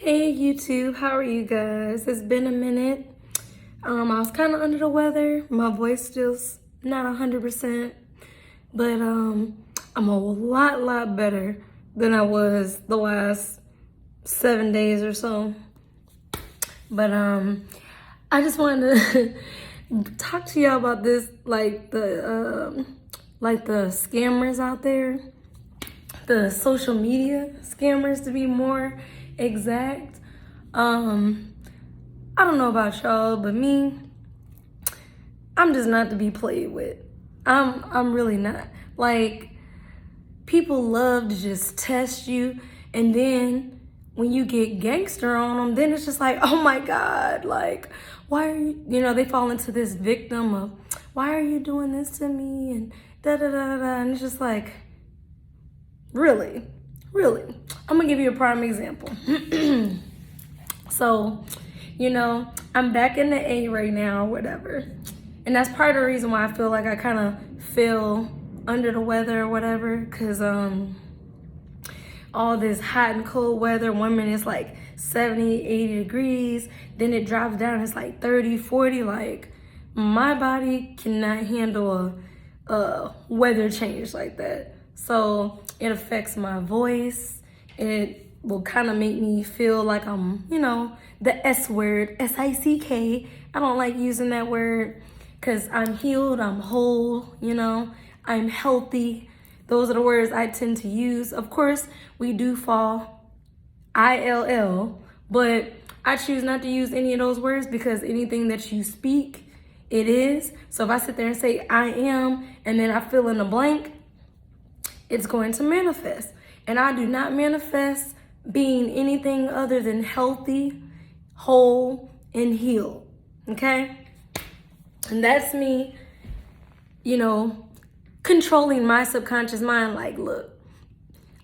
Hey YouTube, how are you guys? It's been a minute. I was kind of under the weather. My voice still's not 100%, but I'm a lot better than I was the last 7 days or so. But I just wanted to talk to y'all about this, like the scammers out there, the social media scammers to be more exact. I don't know about y'all, but me, I'm just not to be played with. I'm really not. Like, people love to just test you, and then when you get gangster on them, then it's just like, oh my God, like, why are you, they fall into this victim of, why are you doing this to me, and da-da-da-da, and it's just like, really? I'm gonna give you a prime example. So, I'm back in the A right now, whatever. And that's part of the reason why I feel like I kind of feel under the weather or whatever, because all this hot and cold weather, 1 minute it's like 70, 80 degrees, then it drops down, it's like 30, 40, like my body cannot handle a weather change like that. So it affects my voice. It will kind of make me feel like I'm, the S word, S-I-C-K. I don't like using that word because I'm healed, I'm whole, I'm healthy. Those are the words I tend to use. Of course, we do fall ILL, but I choose not to use any of those words because anything that you speak, it is. So if I sit there and say I am, and then I fill in a blank, it's going to manifest. And I do not manifest being anything other than healthy, whole, and healed, okay? And that's me, controlling my subconscious mind. Like, look,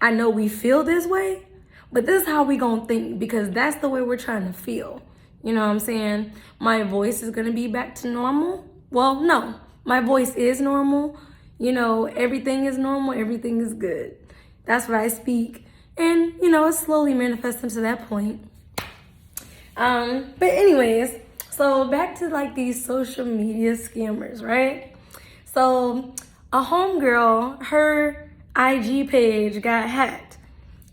I know we feel this way, but this is how we gonna think because that's the way we're trying to feel. You know what I'm saying? My voice is gonna be back to normal. Well, no, my voice is normal. Everything is normal, everything is good. That's what I speak. And, it's slowly manifesting to that point. But anyways, so back to like these social media scammers, right? So a homegirl, her IG page got hacked.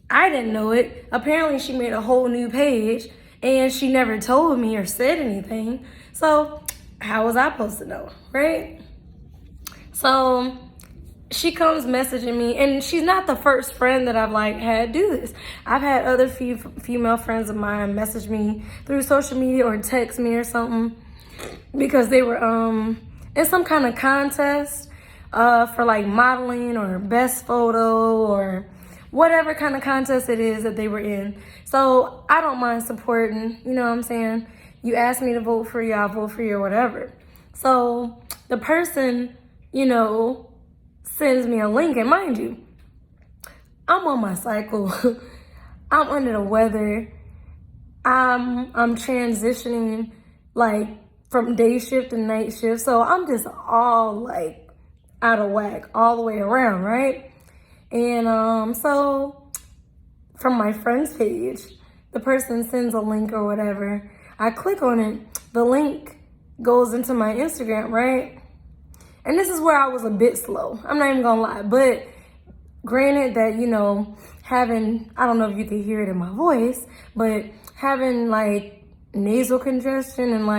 I didn't know it. Apparently she made a whole new page and she never told me or said anything. So how was I supposed to know, right? So she comes messaging me, and she's not the first friend that I've had do this. I've had other female friends of mine message me through social media or text me or something because they were in some kind of contest for modeling or best photo or whatever kind of contest it is that they were in. So I don't mind supporting, you know what I'm saying? You ask me to vote for you, I'll vote for you or whatever. So the person, sends me a link, and mind you, I'm on my cycle. I'm under the weather. I'm transitioning from day shift to night shift. So I'm just all out of whack all the way around, right? And so from my friend's page, the person sends a link or whatever. I click on it. The link goes into my Instagram, right? And this is where I was a bit slow. I'm not even gonna lie. But granted that, having, I don't know if you can hear it in my voice, but having nasal congestion and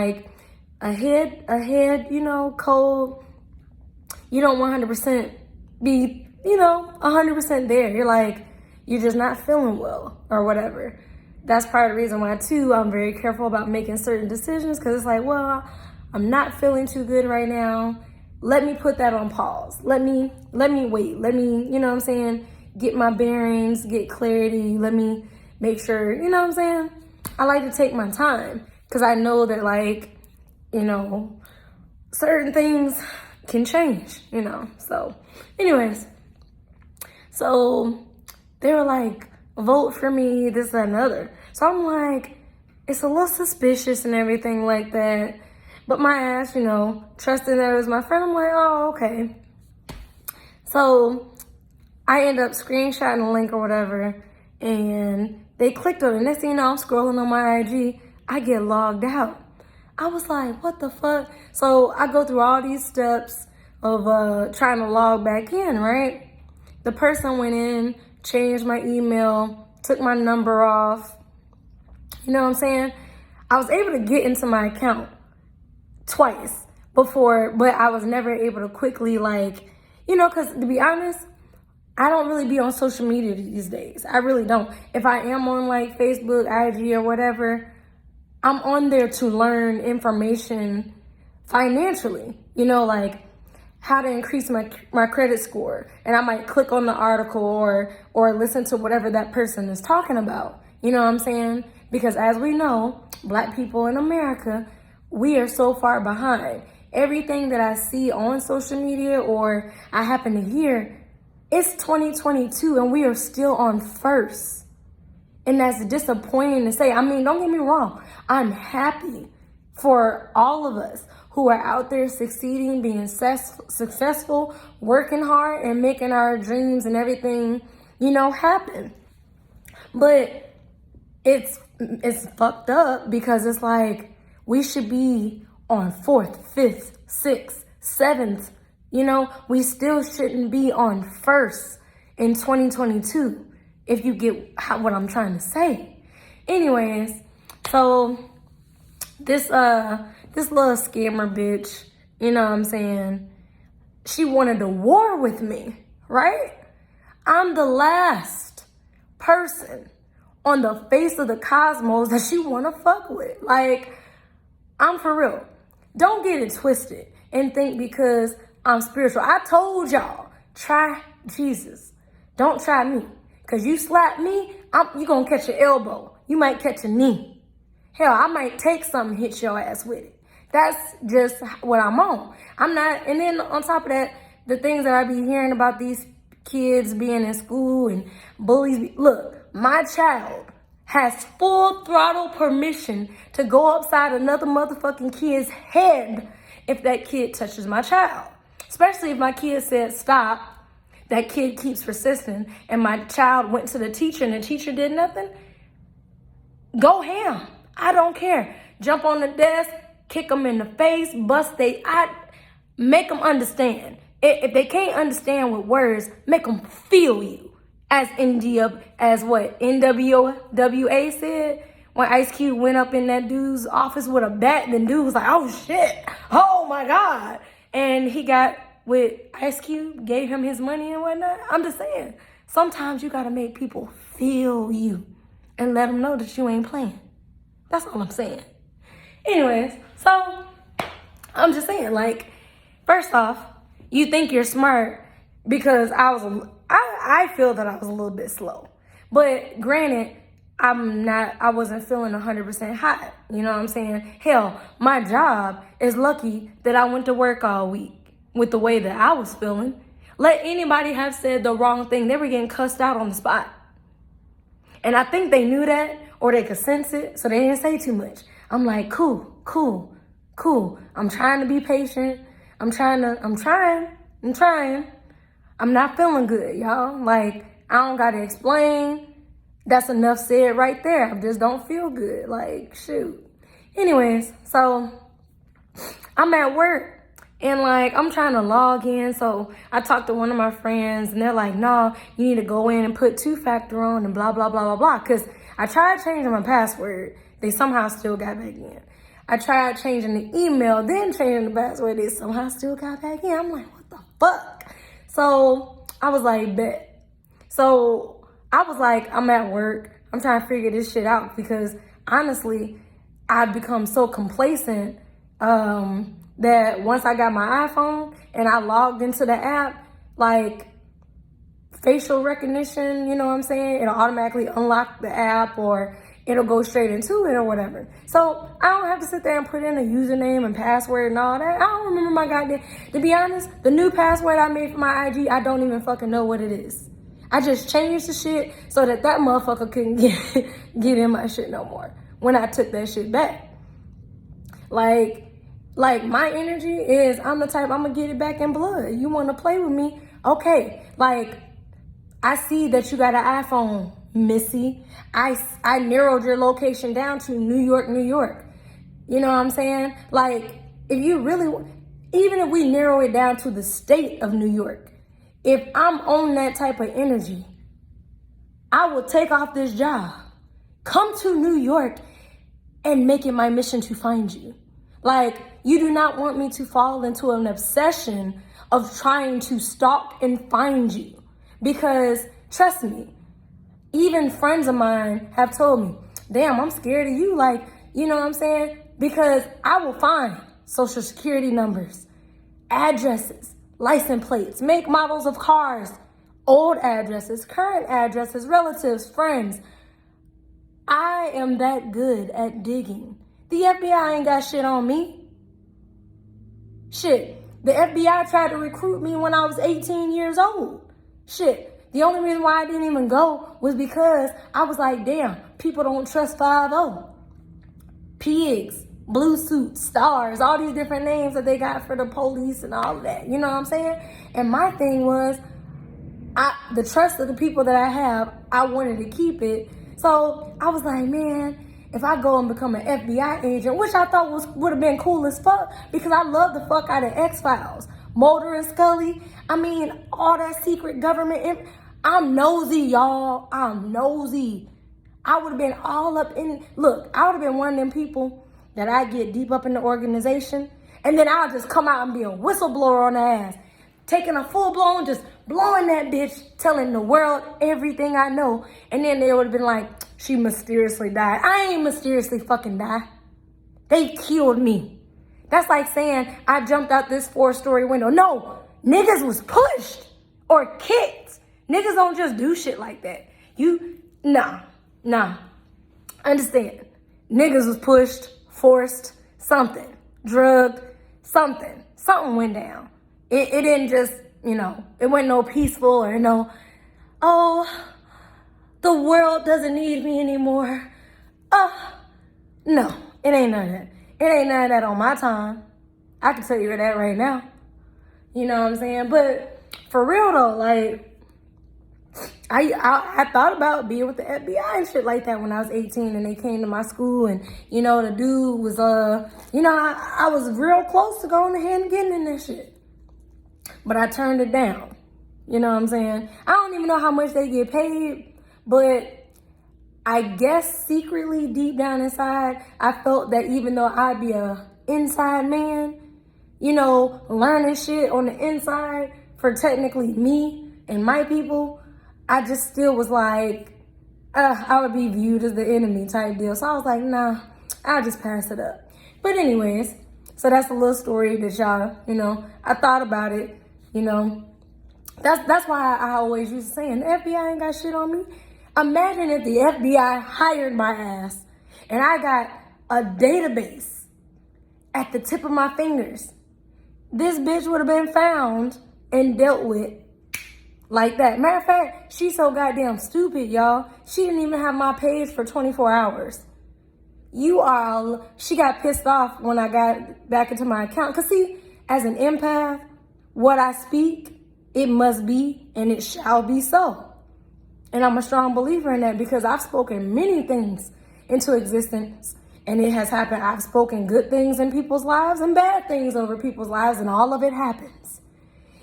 a head, cold, you don't 100% be, 100% there. You're just not feeling well or whatever. That's part of the reason why too, I'm very careful about making certain decisions because it's well, I'm not feeling too good right now. Let me put that on pause. Let me wait. Let me, get my bearings, get clarity. Let me make sure, I like to take my time because I know that certain things can change, So anyways, so they were vote for me, this, that, and other. So I'm it's a little suspicious and everything like that. But my ass, trusting that it was my friend, I'm oh, okay. So I end up screenshotting the link or whatever, and They clicked on it. Next thing you know, I'm scrolling on my IG. I get logged out. I was like, what the fuck? So I go through all these steps of trying to log back in, right? The person went in, changed my email, took my number off. You know what I'm saying? I was able to get into my account twice before, but I was never able to quickly, like, you know, because to be honest, I don't really be on social media these days. I really don't. If I am on like Facebook, IG, or whatever, I'm on there to learn information financially, you know, like how to increase my credit score. And I might click on the article or listen to whatever that person is talking about. You know what I'm saying? Because as we know, Black people in America, we are so far behind. Everything that I see on social media or I happen to hear, it's 2022 and we are still on first. And that's disappointing to say. I mean, don't get me wrong. I'm happy for all of us who are out there succeeding, being successful, working hard, and making our dreams and everything, you know, happen. But it's fucked up because it's like we should be on 4th, 5th, 6th, 7th. You know, we still shouldn't be on first in 2022, if you get what I'm trying to say. Anyways, so this little scammer bitch, you know what I'm saying, she wanted a war with me, right? I'm the last person on the face of the cosmos that she wanna fuck with. Like, I'm for real. Don't get it twisted and think because I'm spiritual. I told y'all, try Jesus. Don't try me. Because you slap me, you going to catch your elbow. You might catch a knee. Hell, I might take something and hit your ass with it. That's just what I'm on. I'm not, and then on top of that, the things that I be hearing about these kids being in school and bullies. Look, my child has full throttle permission to go upside another motherfucking kid's head if that kid touches my child. Especially if my kid said stop, that kid keeps persisting, and my child went to the teacher and the teacher did nothing. Go ham. I don't care. Jump on the desk, kick them in the face, make them understand. If they can't understand with words, make them feel you. As what NWA said, when Ice Cube went up in that dude's office with a bat, then dude was like, oh shit, oh my God. And he got with Ice Cube, gave him his money and whatnot. I'm just saying, sometimes you gotta make people feel you and let them know that you ain't playing. That's all I'm saying. Anyways, so I'm just saying, like, first off, you think you're smart because I feel that I was a little bit slow. But granted, I wasn't feeling 100% hot. You know what I'm saying? Hell, my job is lucky that I went to work all week with the way that I was feeling. Let anybody have said the wrong thing, they were getting cussed out on the spot. And I think they knew that, or they could sense it, so they didn't say too much. I'm like, cool. I'm trying to be patient. I'm trying. I'm not feeling good, y'all. Like, I don't gotta explain. That's enough said right there. I just don't feel good. Like, shoot. Anyways, so I'm at work and like I'm trying to log in. So I talked to one of my friends and they're like, no, you need to go in and put 2-factor on and blah, blah, blah, blah, blah. Because I tried changing my password. They somehow still got back in. I tried changing the email, then changing the password. They somehow still got back in. I'm like, what the fuck? So I was like, bet. So I was like, I'm at work. I'm trying to figure this shit out because honestly, I've become so complacent that once I got my iPhone and I logged into the app, like facial recognition, you know what I'm saying? It'll automatically unlock the app or it'll go straight into it or whatever. So I don't have to sit there and put in a username and password and all that. I don't remember my goddamn, to be honest, the new password I made for my IG, I don't even fucking know what it is. I just changed the shit so that motherfucker couldn't get in my shit no more when I took that shit back. Like my energy is, I'm the type, I'm gonna get it back in blood. You wanna play with me? Okay. Like, I see that you got an iPhone, Missy. I narrowed your location down to New York, New York. You know what I'm saying? Like, if you really, even if we narrow it down to the state of New York, if I'm on that type of energy, I will take off this job, come to New York, and make it my mission to find you. Like, you do not want me to fall into an obsession of trying to stalk and find you. Because, trust me, even friends of mine have told me, damn, I'm scared of you. Like, you know what I'm saying? Because I will find social security numbers, addresses, license plates, make models of cars, old addresses, current addresses, relatives, friends. I am that good at digging. The FBI ain't got shit on me. Shit, the FBI tried to recruit me when I was 18 years old. Shit, the only reason why I didn't even go was because I was like, damn, people don't trust 5-0. Pigs, blue suits, stars, all these different names that they got for the police and all of that. You know what I'm saying? And my thing was, the trust of the people that I have, I wanted to keep it. So I was like, man, if I go and become an FBI agent, which I thought would have been cool as fuck, because I love the fuck out of X-Files. Mulder and Scully, I mean, all that secret government. I'm nosy, y'all. I'm nosy. I would have been all up in, look, I would have been one of them people that I get deep up in the organization, and then I'll just come out and be a whistleblower on the ass, taking a full-blown, just blowing that bitch, telling the world everything I know. And then they would have been like, she mysteriously died. I ain't mysteriously fucking die. They killed me. That's like saying I jumped out this 4-story window. No, niggas was pushed or kicked. Niggas don't just do shit like that. Nah. Understand. Niggas was pushed, forced, something, drugged, something. Something went down. It didn't just, it wasn't no peaceful or no, oh, the world doesn't need me anymore. No, it ain't none of that. It ain't none of that on my time. I can tell you that right now. You know what I'm saying? But for real though, like, I thought about being with the FBI and shit like that when I was 18 and they came to my school and, the dude was, I was real close to going ahead and getting in that shit. But I turned it down. You know what I'm saying? I don't even know how much they get paid, but I guess secretly deep down inside, I felt that even though I'd be a inside man, learning shit on the inside for technically me and my people, I just still was like, I would be viewed as the enemy type deal. So I was like, nah, I'll just pass it up. But anyways, so that's a little story that y'all, I thought about it, That's why I always used to say, the FBI ain't got shit on me. Imagine if the FBI hired my ass and I got a database at the tip of my fingers. This bitch would have been found and dealt with like that. Matter of fact, she's so goddamn stupid, y'all. She didn't even have my page for 24 hours. She got pissed off when I got back into my account. Because see, as an empath, what I speak, it must be and it shall be so. And I'm a strong believer in that because I've spoken many things into existence and it has happened. I've spoken good things in people's lives and bad things over people's lives, and all of it happens.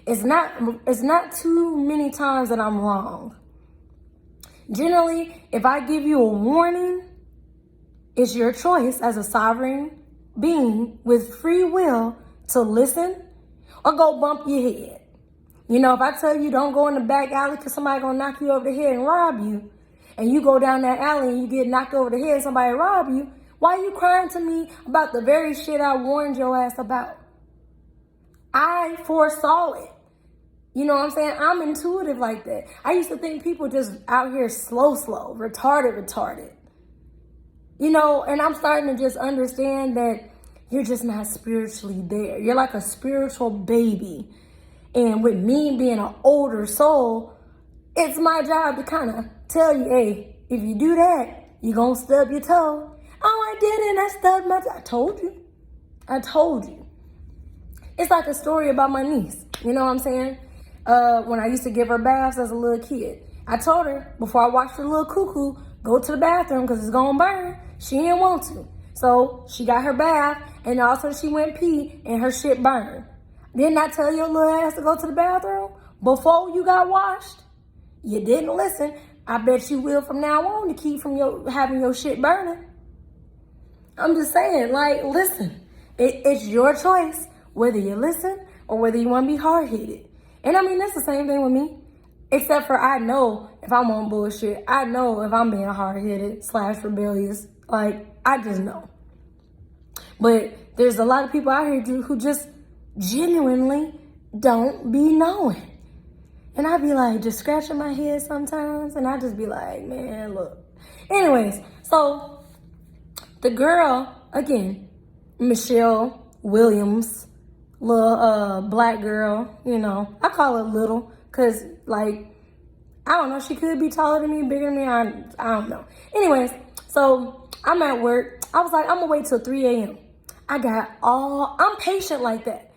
It's not too many times that I'm wrong. Generally, if I give you a warning, it's your choice as a sovereign being with free will to listen or go bump your head. If I tell you don't go in the back alley because somebody gonna knock you over the head and rob you, and you go down that alley and you get knocked over the head and somebody rob you, why are you crying to me about the very shit I warned your ass about? I foresaw it. You know what I'm saying? I'm intuitive like that. I used to think people just out here slow, retarded. And I'm starting to just understand that you're just not spiritually there. You're like a spiritual baby. And with me being an older soul, it's my job to kind of tell you, hey, if you do that, you're going to stub your toe. Oh, I didn't. I stubbed my toe. I told you. It's like a story about my niece. You know what I'm saying? When I used to give her baths as a little kid. I told her before I watched the little cuckoo go to the bathroom because it's going to burn. She didn't want to. So she got her bath and also she went pee and her shit burned. Didn't I tell your little ass to go to the bathroom before you got washed? You didn't listen. I bet you will from now on to keep from having your shit burning. I'm just saying, like, listen. It's your choice whether you listen or whether you want to be hard-headed. And I mean, that's the same thing with me. Except for I know if I'm on bullshit. I know if I'm being hard-headed / rebellious. Like, I just know. But there's a lot of people out here who just genuinely don't be knowing. And I be like just scratching my head sometimes. And I just be like, man, look. Anyways, so the girl, again, Michelle Williams, little black girl, you know. I call her little because, like, I don't know. She could be taller than me, bigger than me. I don't know. Anyways, so I'm at work. I was like, I'm going to wait till 3 a.m. I'm patient like that.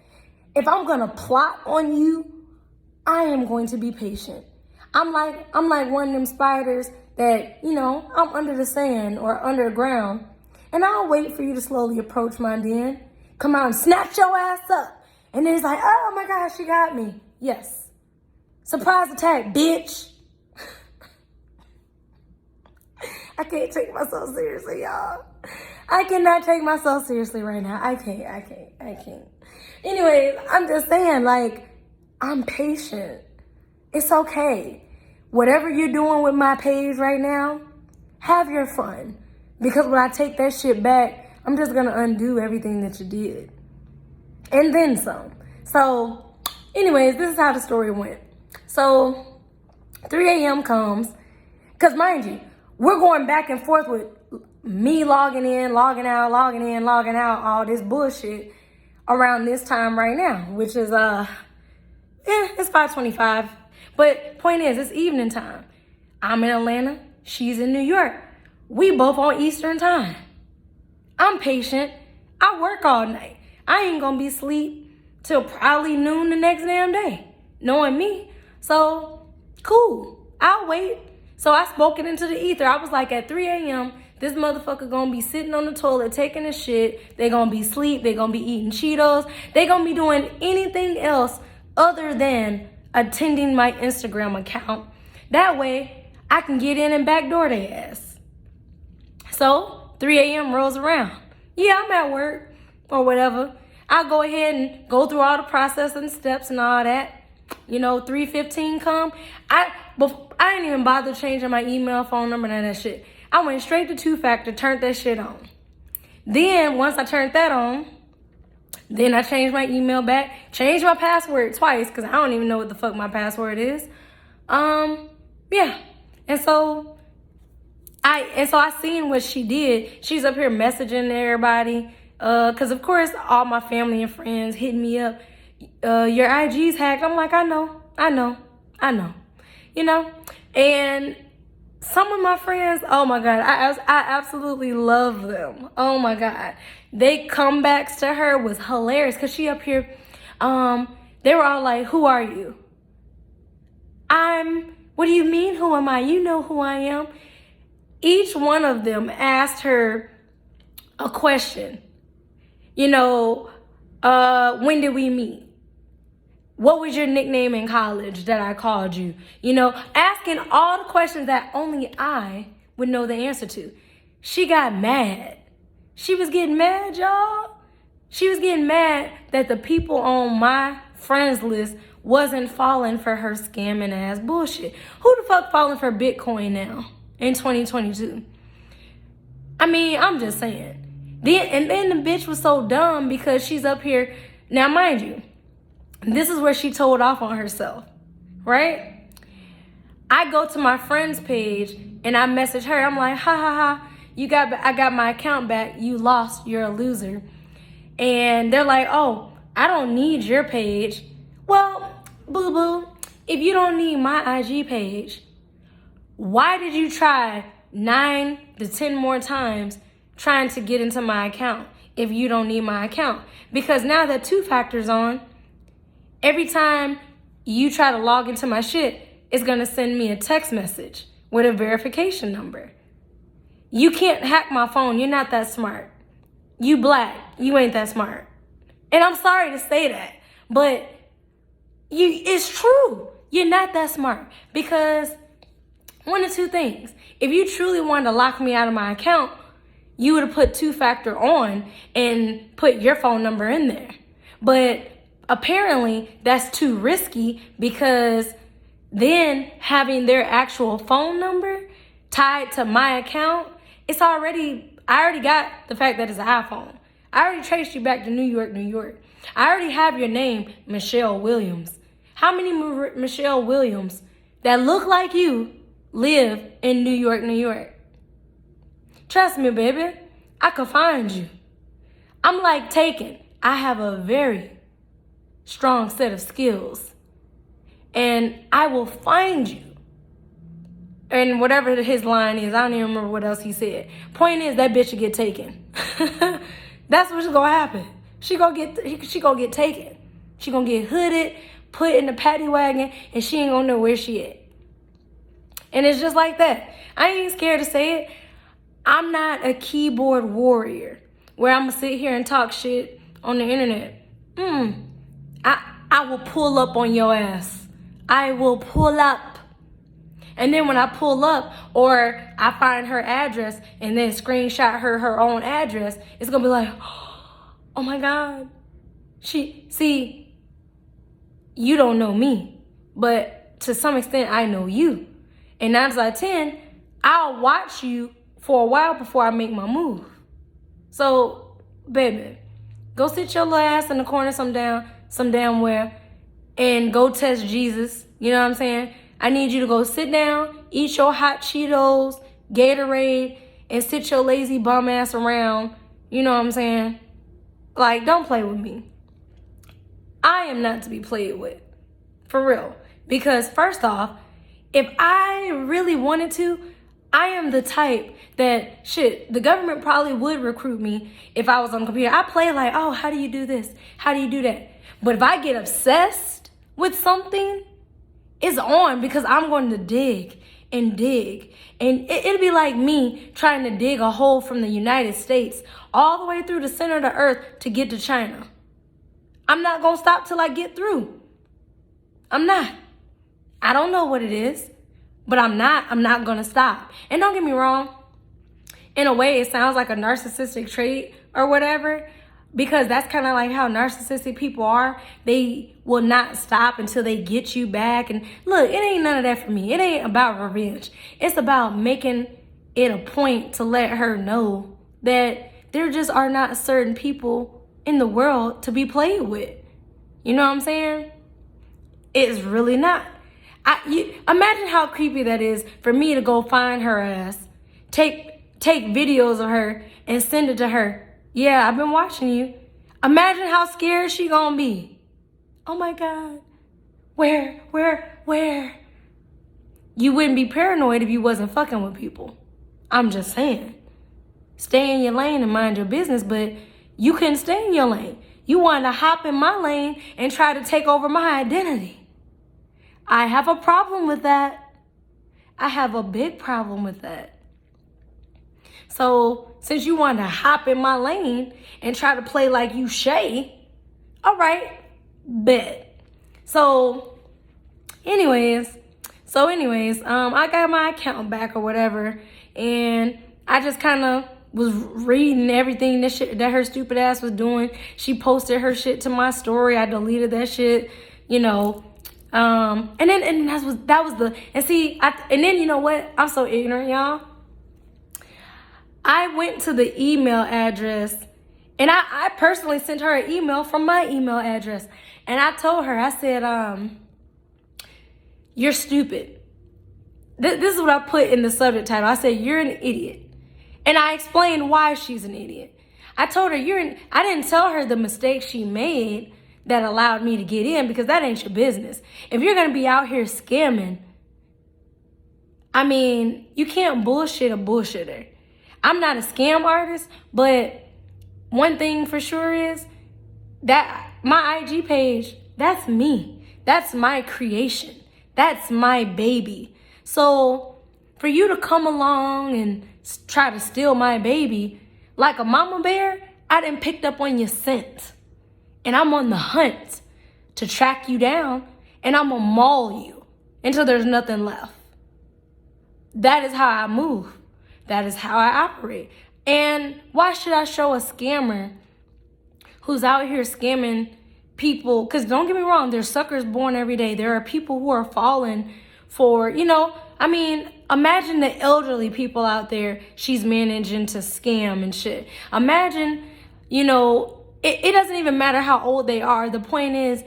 If I'm going to plot on you, I am going to be patient. I'm like one of them spiders that, you know, I'm under the sand or underground. And I'll wait for you to slowly approach my den. Come out and snatch your ass up. And then it's like, oh my gosh, she got me. Yes. Surprise attack, bitch. I can't take myself seriously, y'all. I cannot take myself seriously right now. I can't. Anyways, I'm just saying, like, I'm patient. It's okay. Whatever you're doing with my page right now, have your fun. Because when I take that shit back, I'm just going to undo everything that you did. And then some. So, anyways, this is how the story went. So, 3 a.m. comes. Because mind you, we're going back and forth with me logging in, logging out, logging in, logging out, all this bullshit around this time right now. Which is, it's 5:25. But point is, it's evening time. I'm in Atlanta. She's in New York. We both on Eastern time. I'm patient. I work all night. I ain't gonna be asleep till probably noon the next damn day. Knowing me. So, cool. I'll wait. So I spoke it into the ether. I was like, at 3 a.m., this motherfucker gonna be sitting on the toilet taking a shit. They gonna be asleep. They gonna be eating Cheetos. They gonna be doing anything else other than attending my Instagram account. That way, I can get in and backdoor their ass. So, 3 a.m. rolls around. Yeah, I'm at work or whatever. I'll go ahead and go through all the process and steps and all that. You know, 3:15 come. I didn't even bother changing my email, phone number, none of that shit. I went straight to two-factor, turned that shit on. Then, once I turned that on, then I changed my email back, changed my password twice, because I don't even know what the fuck my password is. Yeah. And so I seen what she did. She's up here messaging everybody. Because, of course, all my family and friends hit me up. Your IG's hacked. I'm like, I know. You know? And some of my friends, oh, my God, I absolutely love them. Oh, my God. They comebacks to her was hilarious because she up here, they were all like, who are you? What do you mean, who am I? You know who I am. Each one of them asked her a question. You know, when did we meet? What was your nickname in college that I called you? You know, asking all the questions that only I would know the answer to. She got mad. She was getting mad, y'all. She was getting mad that the people on my friends list wasn't falling for her scamming ass bullshit. Who the fuck falling for Bitcoin now in 2022? I mean, I'm just saying. Then the bitch was so dumb because she's up here. Now, mind you, this is where she told off on herself, right? I go to my friend's page and I message her. I'm like, ha ha ha. I got my account back. You lost. You're a loser. And they're like, oh, I don't need your page. Well, boo boo, if you don't need my IG page, why did you try 9 to 10 more times trying to get into my account if you don't need my account? Because now that two factors on, every time you try to log into my shit, is going to send me a text message with a verification number. You can't hack my phone. You're not that smart. You black. You ain't that smart. And I'm sorry to say that, but it's true. You're not that smart, because one of two things. If you truly wanted to lock me out of my account, you would have put 2-factor on and put your phone number in there. But apparently that's too risky, because then having their actual phone number tied to my account, I already got the fact that it's an iPhone. I already traced you back to New York, New York. I already have your name, Michelle Williams. How many Michelle Williams that look like you live in New York, New York? Trust me, baby, I could find you. I'm like Taken. I have a very strong set of skills, and I will find you. And whatever his line is, I don't even remember what else he said. Point is, that bitch will get taken. That's what's gonna happen. She gonna get taken. She gonna get hooded, put in the paddy wagon, and she ain't gonna know where she at. And it's just like that. I ain't scared to say it. I'm not a keyboard warrior where I'm gonna sit here and talk shit on the internet. I will pull up on your ass. I will pull up. And then when I pull up, or I find her address and then screenshot her own address, it's gonna be like, oh my God. You don't know me, but to some extent I know you. And 9 times out of 10, I'll watch you for a while before I make my move. So, baby, go sit your little ass in the corner some damn where, and go test Jesus. You know what I'm saying? I need you to go sit down, eat your hot Cheetos, Gatorade, and sit your lazy bum ass around. You know what I'm saying? Like, don't play with me. I am not to be played with. For real. Because first off, if I really wanted to, I am the type that, the government probably would recruit me if I was on the computer. I play like, oh, how do you do this? How do you do that? But if I get obsessed with something, it's on, because I'm going to dig and dig. And it'll be like me trying to dig a hole from the United States all the way through the center of the earth to get to China. I'm not going to stop till I get through. I'm not. I don't know what it is, but I'm not going to stop. And don't get me wrong. In a way, it sounds like a narcissistic trait or whatever, because that's kind of like how narcissistic people are. They will not stop until they get you back. And look, it ain't none of that for me. It ain't about revenge. It's about making it a point to let her know that there just are not certain people in the world to be played with. You know what I'm saying? It's really not. Imagine how creepy that is for me to go find her ass, take videos of her and send it to her. Yeah, I've been watching you. Imagine how scared she gonna be. Oh my God. Where? You wouldn't be paranoid if you wasn't fucking with people. I'm just saying. Stay in your lane and mind your business, but you couldn't stay in your lane. You wanted to hop in my lane and try to take over my identity. I have a problem with that. I have a big problem with that. So since you wanted to hop in my lane and try to play like you Shay, all right, bet. So anyways, I got my account back or whatever, and I just kind of was reading everything that her stupid ass was doing. She posted her shit to my story. I deleted that shit, you know. And then you know what? I'm so ignorant, y'all. I went to the email address, and I personally sent her an email from my email address. And I told her, I said, you're stupid. This is what I put in the subject title. I said, you're an idiot. And I explained why she's an idiot. I told her, I didn't tell her the mistake she made that allowed me to get in, because that ain't your business. If you're going to be out here scamming, I mean, you can't bullshit a bullshitter. I'm not a scam artist, but one thing for sure is that my IG page, that's me. That's my creation. That's my baby. So for you to come along and try to steal my baby like a mama bear, I done picked up on your scent. And I'm on the hunt to track you down, and I'm gonna maul you until there's nothing left. That is how I move. That is how I operate. And why should I show a scammer who's out here scamming people? Because don't get me wrong, there's suckers born every day. There are people who are falling for, imagine the elderly people out there she's managing to scam and shit. Imagine, it doesn't even matter how old they are. The point is,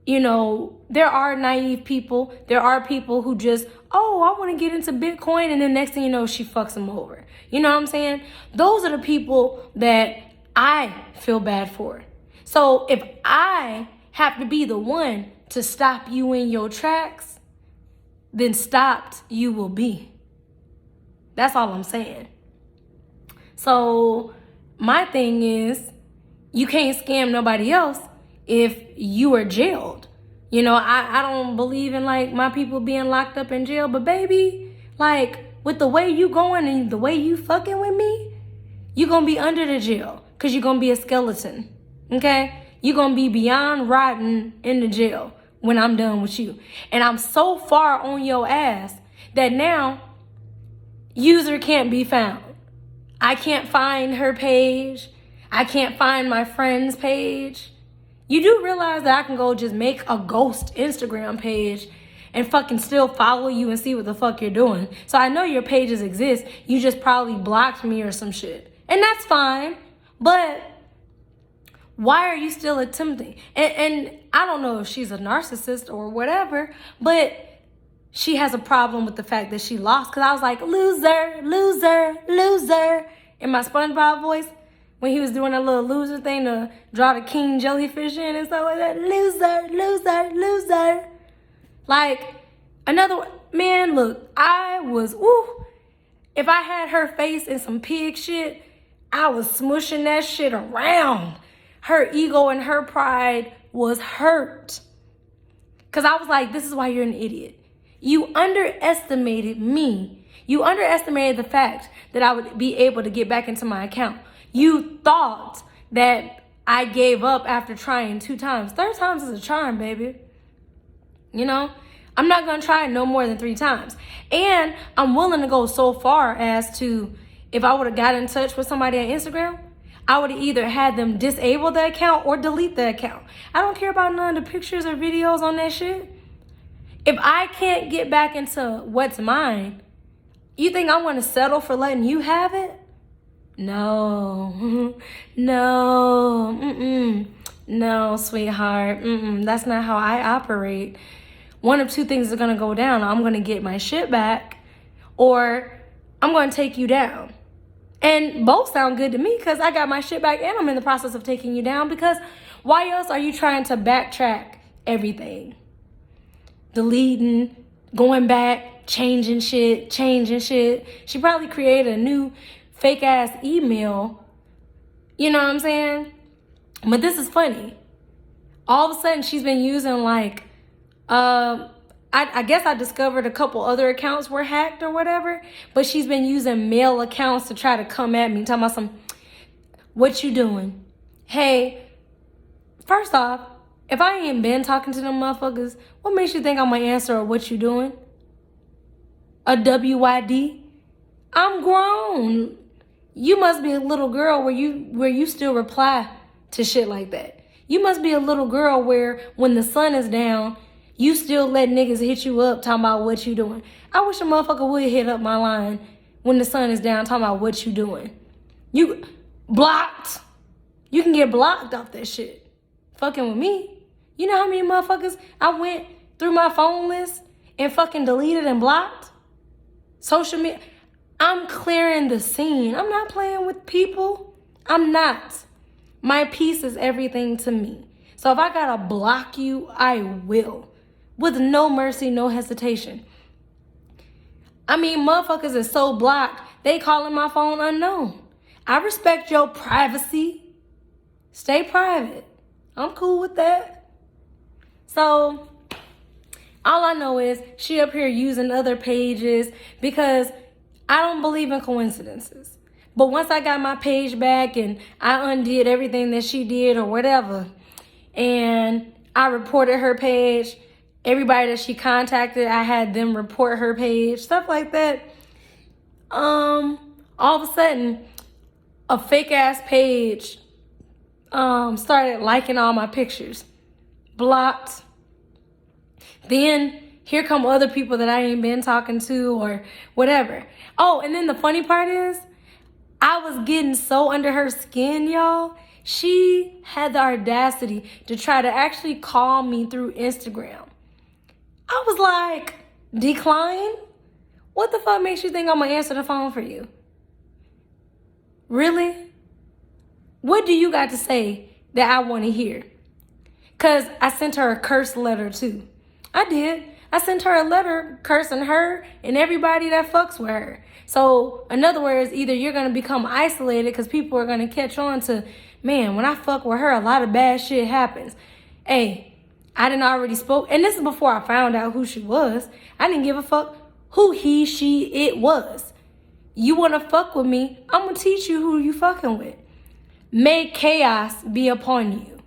there are naive people. There are people who just, I want to get into Bitcoin. And then next thing you know, she fucks them over. You know what I'm saying? Those are the people that I feel bad for. So if I have to be the one to stop you in your tracks, then stopped you will be. That's all I'm saying. So my thing is, you can't scam nobody else if you are jailed. I don't believe in my people being locked up in jail, but baby, with the way you going and the way you fucking with me, you gonna be under the jail because you're gonna be a skeleton, okay? You're gonna be beyond rotten in the jail when I'm done with you. And I'm so far on your ass that now user can't be found. I can't find her page. I can't find my friend's page. You do realize that I can go just make a ghost Instagram page and fucking still follow you and see what the fuck you're doing. So I know your pages exist. You just probably blocked me or some shit. And that's fine. But why are you still attempting? And I don't know if she's a narcissist or whatever, but she has a problem with the fact that she lost. Because I was like, loser, loser, loser. In my SpongeBob voice. When he was doing that little loser thing to draw the king jellyfish in and stuff like that. Loser, loser, loser. Man, look, if I had her face in some pig shit, I was smushing that shit around. Her ego and her pride was hurt. Because I was like, this is why you're an idiot. You underestimated me. You underestimated the fact that I would be able to get back into my account. You thought that I gave up after trying 2 times. 3rd times is a charm, baby. I'm not going to try it no more than 3 times. And I'm willing to go so far as to, if I would have got in touch with somebody on Instagram, I would have either had them disable the account or delete the account. I don't care about none of the pictures or videos on that shit. If I can't get back into what's mine, you think I'm going to settle for letting you have it? No, no, sweetheart. That's not how I operate. One of 2 things are going to go down. I'm going to get my shit back, or I'm going to take you down. And both sound good to me because I got my shit back and I'm in the process of taking you down, because why else are you trying to backtrack everything? Deleting, going back, changing shit. She probably created a new fake ass email. You know what I'm saying? But this is funny. All of a sudden she's been using I guess I discovered a couple other accounts were hacked or whatever, but she's been using mail accounts to try to come at me, talking about what you doing? Hey, first off, if I ain't been talking to them motherfuckers, what makes you think I'm gonna answer a what you doing? A WYD? I'm grown. You must be a little girl where you still reply to shit like that. You must be a little girl where when the sun is down, you still let niggas hit you up talking about what you doing. I wish a motherfucker would hit up my line when the sun is down talking about what you doing. You blocked. You can get blocked off that shit. Fucking with me. You know how many motherfuckers I went through my phone list and fucking deleted and blocked? Social media. I'm clearing the scene. I'm not playing with people. I'm not. My peace is everything to me. So if I gotta block you, I will. With no mercy, no hesitation. Motherfuckers is so blocked, they calling my phone unknown. I respect your privacy. Stay private. I'm cool with that. So All I know is she up here using other pages because I don't believe in coincidences. But once I got my page back and I undid everything that she did or whatever, and I reported her page, everybody that she contacted, I had them report her page, stuff like that. All of a sudden, a fake ass page started liking all my pictures. Blocked. Then here come other people that I ain't been talking to or whatever. Oh, and then the funny part is, I was getting so under her skin, y'all. She had the audacity to try to actually call me through Instagram. I was like, decline? What the fuck makes you think I'm gonna answer the phone for you? Really? What do you got to say that I want to hear? Because I sent her a curse letter too. I did. I sent her a letter cursing her and everybody that fucks with her. So, in other words, either you're going to become isolated because people are going to catch on to, man, when I fuck with her, a lot of bad shit happens. Hey, I didn't already spoke. And this is before I found out who she was. I didn't give a fuck who he, she, it was. You want to fuck with me, I'm going to teach you who you fucking with. May chaos be upon you.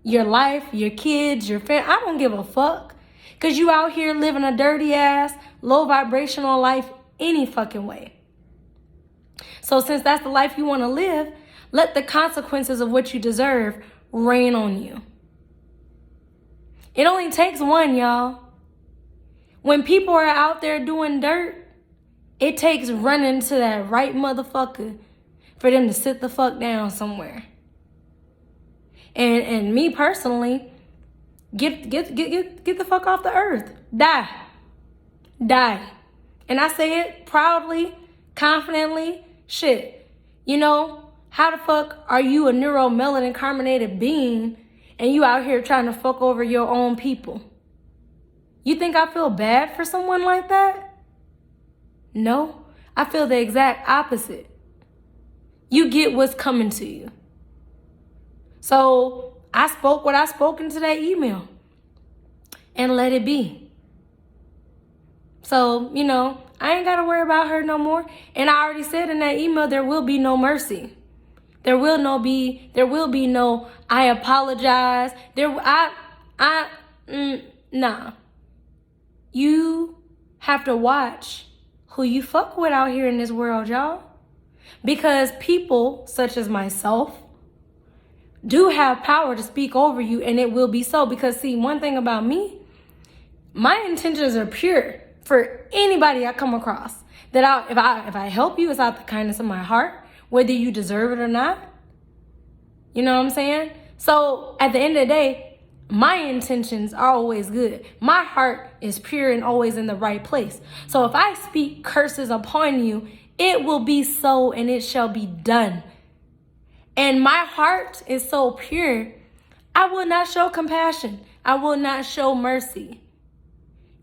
Your life, your kids, your family. I don't give a fuck. Because you out here living a dirty ass, low vibrational life any fucking way. So since that's the life you want to live, let the consequences of what you deserve rain on you. It only takes one, y'all. When people are out there doing dirt, it takes running to that right motherfucker for them to sit the fuck down somewhere. And me personally, get the fuck off the earth. Die. And I say it proudly, confidently. Shit. You know, how the fuck are you a neuromelanin carbonated being and you out here trying to fuck over your own people? You think I feel bad for someone like that? No, I feel the exact opposite. You get what's coming to you. So I spoke what I spoke into that email and let it be. So, you know, I ain't got to worry about her no more. And I already said in that email, there will be no mercy. There will be no, I apologize. Nah. You have to watch who you fuck with out here in this world, y'all. Because people such as myself do have power to speak over you, and it will be so. Because see, one thing about me, my intentions are pure for anybody I come across. That if I help you, it's out the kindness of my heart, whether you deserve it or not. You know what I'm saying? So at the end of the day, my intentions are always good. My heart is pure and always in the right place. So if I speak curses upon you, it will be so and it shall be done. And my heart is so pure, I will not show compassion. I will not show mercy.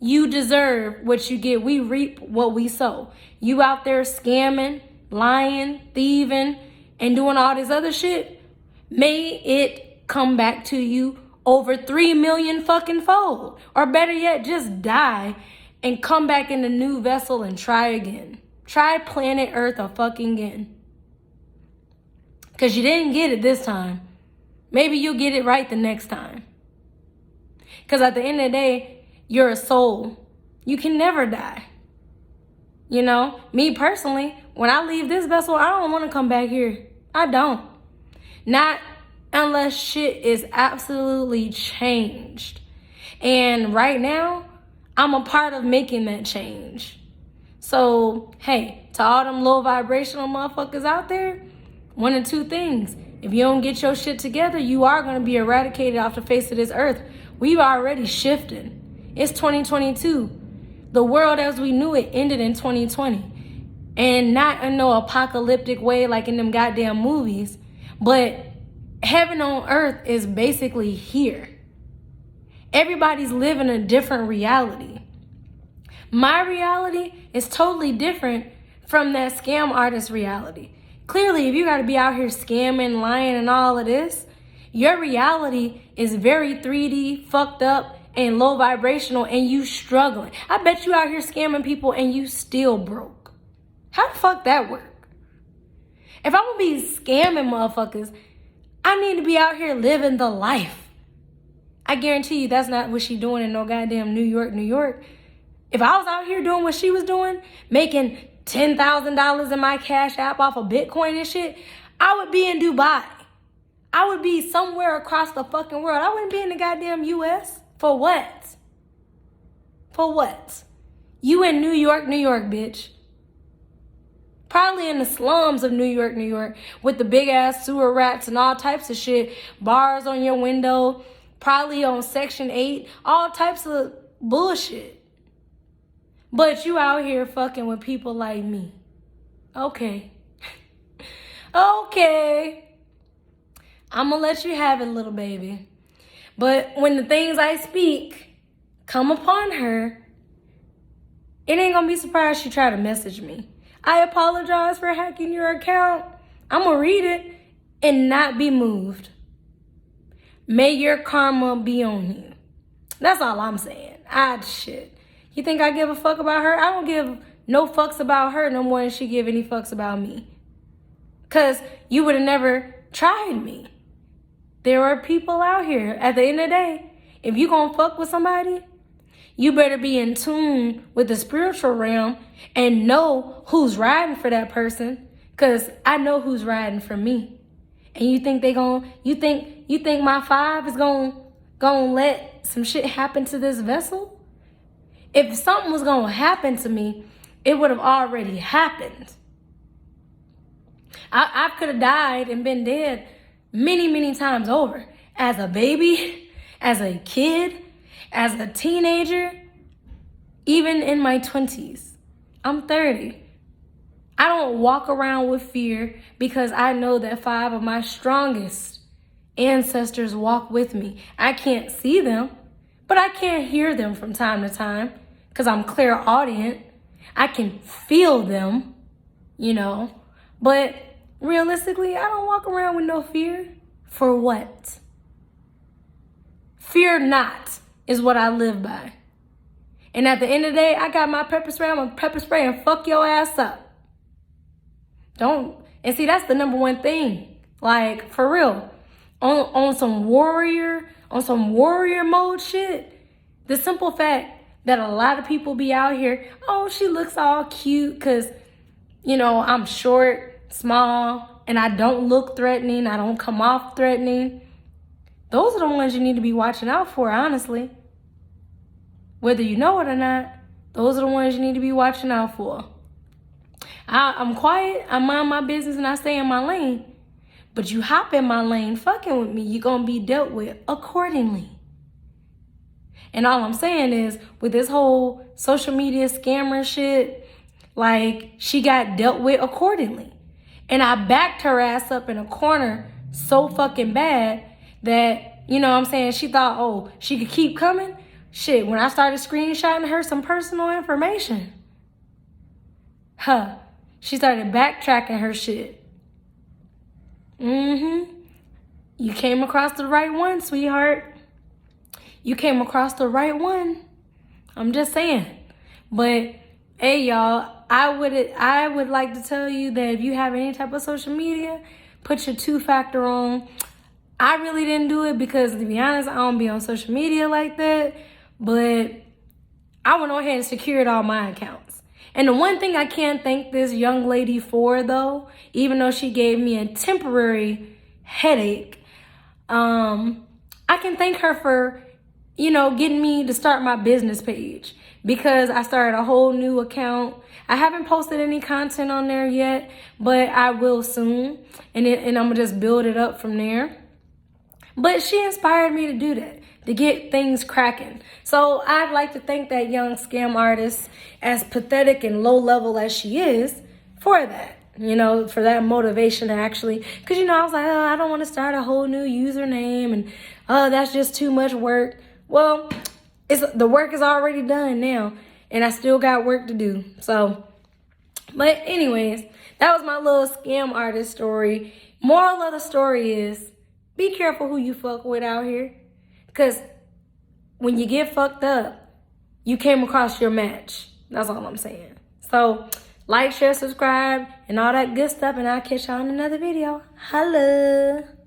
You deserve what you get. We reap what we sow. You out there scamming, lying, thieving, and doing all this other shit, may it come back to you over 3 million fucking fold. Or better yet, just die and come back in a new vessel and try again. Try planet Earth a fucking again. Because you didn't get it this time. Maybe you'll get it right the next time. Because at the end of the day, you're a soul. You can never die. You know, me personally, when I leave this vessel, I don't want to come back here. I don't. Not unless shit is absolutely changed. And right now, I'm a part of making that change. So, hey, to all them low vibrational motherfuckers out there, one of two things. If you don't get your shit together, you are going to be eradicated off the face of this earth. We've already shifted. It's 2022. The world as we knew it ended in 2020. And not in no apocalyptic way like in them goddamn movies. But heaven on earth is basically here. Everybody's living a different reality. My reality is totally different from that scam artist reality. Clearly, if you got to be out here scamming, lying, and all of this, your reality is very 3D, fucked up, and low vibrational and you struggling. I bet you out here scamming people and you still broke. How the fuck that work? If I'm gonna be scamming motherfuckers, I need to be out here living the life. I guarantee you that's not what she doing in no goddamn New York, New York. If I was out here doing what she was doing, making $10,000 in my Cash App off of Bitcoin and shit, I would be in Dubai. I would be somewhere across the fucking world. I wouldn't be in the goddamn US. For what? For what? You in New York, New York, bitch. Probably in the slums of New York, New York, with the big ass sewer rats and all types of shit. Bars on your window, probably on Section 8, all types of bullshit. But you out here fucking with people like me. Okay. Okay. I'm gonna let you have it, little baby. But when the things I speak come upon her, it ain't gonna be surprised she try to message me. I apologize for hacking your account. I'm gonna read it and not be moved. May your karma be on you. That's all I'm saying. Shit. You think I give a fuck about her? I don't give no fucks about her no more than she give any fucks about me. Because you would have never tried me. There are people out here, at the end of the day, if you gonna fuck with somebody, you better be in tune with the spiritual realm and know who's riding for that person. Because I know who's riding for me. And you think you think my 5 is gonna let some shit happen to this vessel? If something was gonna happen to me, it would have already happened. I could have died and been dead many, many times over. As a baby, as a kid, as a teenager, even in my 20s. I'm 30. I don't walk around with fear because I know that 5 of my strongest ancestors walk with me. I can't see them, but I can hear them from time to time because I'm clairaudient. I can feel them, but realistically, I don't walk around with no fear. For what? Fear not is what I live by. And at the end of the day, I got my pepper spray. I'm going to pepper spray and fuck your ass up. And see, that's the number one thing. Like, for real. On some warrior mode shit, the simple fact that a lot of people be out here, oh, she looks all cute because, I'm short, small, and I don't look threatening. I don't come off threatening. Those are the ones you need to be watching out for, honestly. Whether you know it or not, those are the ones you need to be watching out for. I'm quiet, I mind my business, and I stay in my lane. But you hop in my lane fucking with me, you're going to be dealt with accordingly. And all I'm saying is, with this whole social media scammer shit, like, she got dealt with accordingly. And I backed her ass up in a corner so fucking bad that, she thought, oh, she could keep coming. Shit, when I started screenshotting her some personal information, she started backtracking her shit. You came across the right one, sweetheart. You came across the right one. I'm just saying. But, hey, y'all, I would like to tell you that if you have any type of social media, put your 2-factor on. I really didn't do it because, to be honest, I don't be on social media like that. But I went ahead and secured all my accounts. And the one thing I can't thank this young lady for, though, even though she gave me a temporary headache, I can thank her for, getting me to start my business page. Because I started a whole new account. I haven't posted any content on there yet, but I will soon. And I'm going to just build it up from there. But she inspired me to do that, to get things cracking. So I'd like to thank that young scam artist, as pathetic and low level as she is, for that. For that motivation to actually, because, I was like, oh, I don't want to start a whole new username and, oh, that's just too much work. Well, the work is already done now, and I still got work to do. So, but anyways, that was my little scam artist story. Moral of the story is, be careful who you fuck with out here, because when you get fucked up, you came across your match. That's all I'm saying. So, like, share, subscribe, and all that good stuff, and I'll catch y'all in another video. Holla!